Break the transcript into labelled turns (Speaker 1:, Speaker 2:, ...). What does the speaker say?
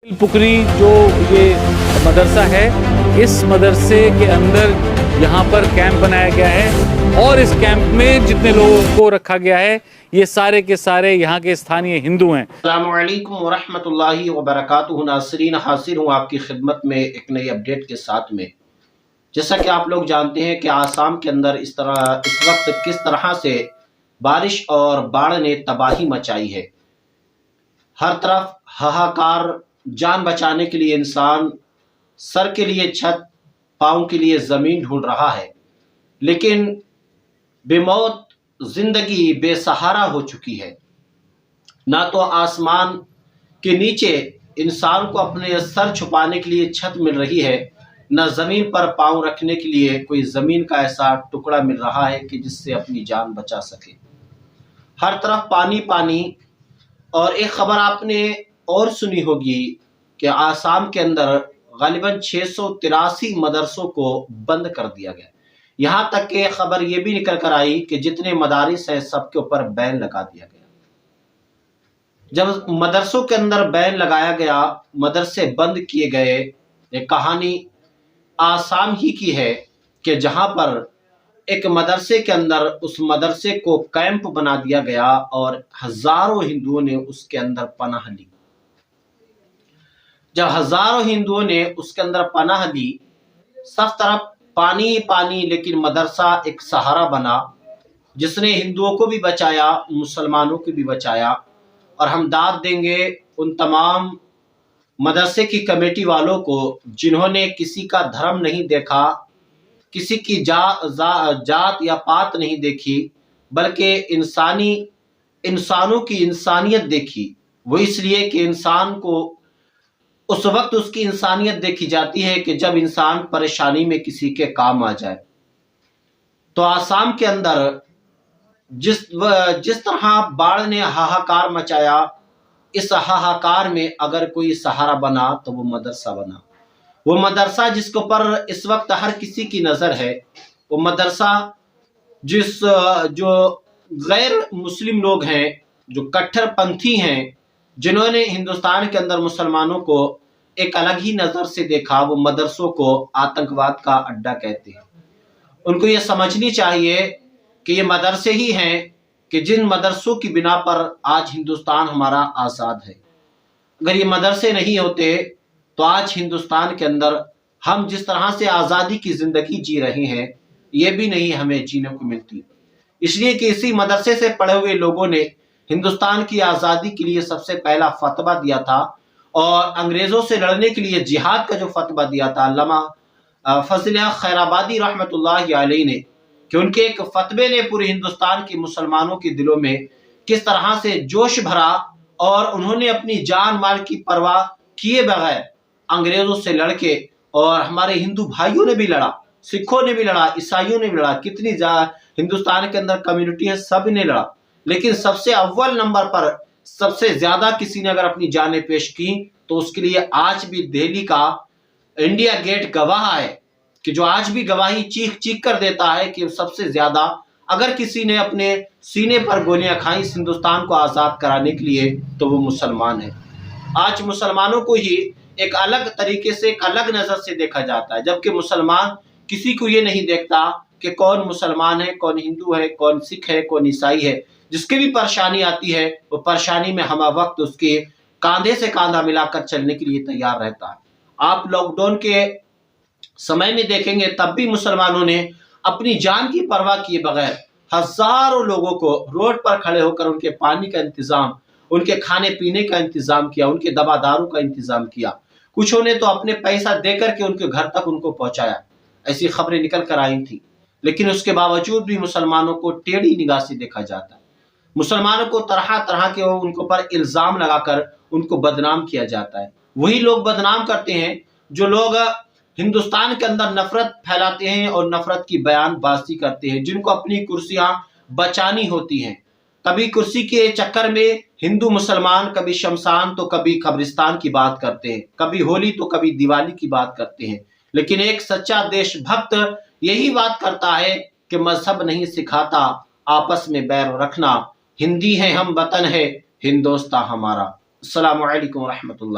Speaker 1: पुकरी जो ये मदरसा है, इस मदरसे के अंदर यहाँ पर कैंप बनाया गया है और इस कैंप में जितने लोगों को रखा गया है ये सारे के सारे यहाँ के स्थानीय हिंदू हैं।
Speaker 2: अस्सलामुअलैकुम वरहमतुल्लाहि वबरकातुहू। नाज़रीन, हाजिर हूँ आपकी खिदमत में एक नई अपडेट के साथ में। जैसा कि आप लोग जानते हैं कि आसाम के अंदर इस वक्त किस तरह से बारिश और बाढ़ ने तबाही मचाई है। हर तरफ हाहाकार, जान बचाने के लिए इंसान सर के लिए छत, पाँव के लिए ज़मीन ढूंढ रहा है, लेकिन बेमौत जिंदगी बेसहारा हो चुकी है। ना तो आसमान के नीचे इंसान को अपने सर छुपाने के लिए छत मिल रही है, न ज़मीन पर पाँव रखने के लिए कोई ज़मीन का ऐसा टुकड़ा मिल रहा है कि जिससे अपनी जान बचा सके। हर तरफ पानी पानी। और एक ख़बर आपने और सुनी होगी कि आसाम के अंदर गालिबन 683 मदरसों को बंद कर दिया गया। यहाँ तक कि खबर ये भी निकल कर आई कि जितने मदारिस हैं सबके ऊपर बैन लगा दिया गया। जब मदरसों के अंदर बैन लगाया गया, मदरसे बंद किए गए, एक कहानी आसाम ही की है कि जहाँ पर एक मदरसे के अंदर उस मदरसे को कैंप बना दिया गया और हजारों हिंदुओं ने उसके अंदर पनाह ली। जब हजारों हिंदुओं ने उसके अंदर पनाह ली, सब तरफ पानी पानी, लेकिन मदरसा एक सहारा बना जिसने हिंदुओं को भी बचाया, मुसलमानों को भी बचाया। और हम दाद देंगे उन तमाम मदरसे की कमेटी वालों को जिन्होंने किसी का धर्म नहीं देखा, किसी की जात या पात नहीं देखी, बल्कि इंसानों की इंसानियत देखी। वो इसलिए कि इंसान को उस वक्त उसकी इंसानियत देखी जाती है कि जब इंसान परेशानी में किसी के काम आ जाए। तो आसाम के अंदर जिस तरह बाढ़ ने हाहाकार मचाया, इस हाहाकार में अगर कोई सहारा बना तो वो मदरसा बना। वो मदरसा जिसके ऊपर इस वक्त हर किसी की नज़र है, वो मदरसा जो गैर मुस्लिम लोग हैं, जो कट्टरपंथी हैं, जिन्होंने हिंदुस्तान के अंदर मुसलमानों को एक अलग ही नज़र से देखा, वो मदरसों को आतंकवाद का अड्डा कहते हैं। उनको ये समझनी चाहिए कि ये मदरसे ही हैं कि जिन मदरसों की बिना पर आज हिंदुस्तान हमारा आज़ाद है। अगर ये मदरसे नहीं होते तो आज हिंदुस्तान के अंदर हम जिस तरह से आज़ादी की ज़िंदगी जी रहे हैं, ये भी नहीं हमें जीने को मिलती। इसलिए कि इसी मदरसे से पढ़े हुए लोगों ने हिंदुस्तान की आज़ादी के लिए सबसे पहला फतवा दिया था और अंग्रेज़ों से लड़ने के लिए जिहाद का जो फतवा दिया था अल्लामा फजल खैराबादी रहमतुल्लाहि अलैहि ने, कि उनके एक फतवे ने पूरे हिंदुस्तान के मुसलमानों के दिलों में किस तरह से जोश भरा और उन्होंने अपनी जान माल की परवाह किए बगैर अंग्रेजों से लड़के, और हमारे हिंदू भाइयों ने भी लड़ा, सिखों ने भी लड़ा, ईसाइयों ने भी लड़ा, कितनी हिंदुस्तान के अंदर कम्युनिटी है, सब ने लड़ा। लेकिन सबसे अव्वल नंबर पर सबसे ज्यादा किसी ने अगर अपनी जानें पेश की तो उसके लिए आज भी दिल्ली का इंडिया गेट गवाह है, कि जो आज भी गवाही चीख चीख कर देता है कि सबसे ज्यादा अगर किसी ने अपने सीने पर गोलियां खाई इस हिंदुस्तान को आज़ाद कराने के लिए तो वो मुसलमान है। आज मुसलमानों को ही एक अलग तरीके से, एक अलग नज़र से देखा जाता है, जबकि मुसलमान किसी को ये नहीं देखता कि कौन मुसलमान है, कौन हिंदू है, कौन सिख है, कौन ईसाई है। जिसकी भी परेशानी आती है वो परेशानी में हम वक्त उसके कांधे से कांधा मिलाकर चलने के लिए तैयार रहता है। आप लॉकडाउन के समय में देखेंगे तब भी मुसलमानों ने अपनी जान की परवाह किए बगैर हजारों लोगों को रोड पर खड़े होकर उनके पानी का इंतजाम, उनके खाने पीने का इंतजाम किया, उनके दवा दारू का इंतजाम किया। कुछों ने तो अपने पैसा देकर के उनके घर तक उनको पहुंचाया। ऐसी खबरें निकल कर आई थी। लेकिन उसके बावजूद भी मुसलमानों को टेढ़ी निगाह से देखा जाता है। मुसलमानों को तरह तरह के उनके ऊपर इल्जाम लगाकर उनको बदनाम किया जाता है। वही लोग बदनाम करते हैं जो लोग हिंदुस्तान के अंदर नफरत फैलाते हैं और नफरत की बयानबाजी करते हैं, जिनको अपनी कुर्सियां बचानी होती हैं। कभी कुर्सी के चक्कर में हिंदू मुसलमान, कभी शमशान तो कभी कब्रिस्तान की बात करते हैं, कभी होली तो कभी दिवाली की बात करते हैं। लेकिन एक सच्चा देशभक्त यही बात करता है कि मजहब नहीं सिखाता आपस में बैर रखना, हिंदी है हम, वतन है हिंदोस्तां हमारा। अस्सलामु अलैकुम रहमतुल्लाह।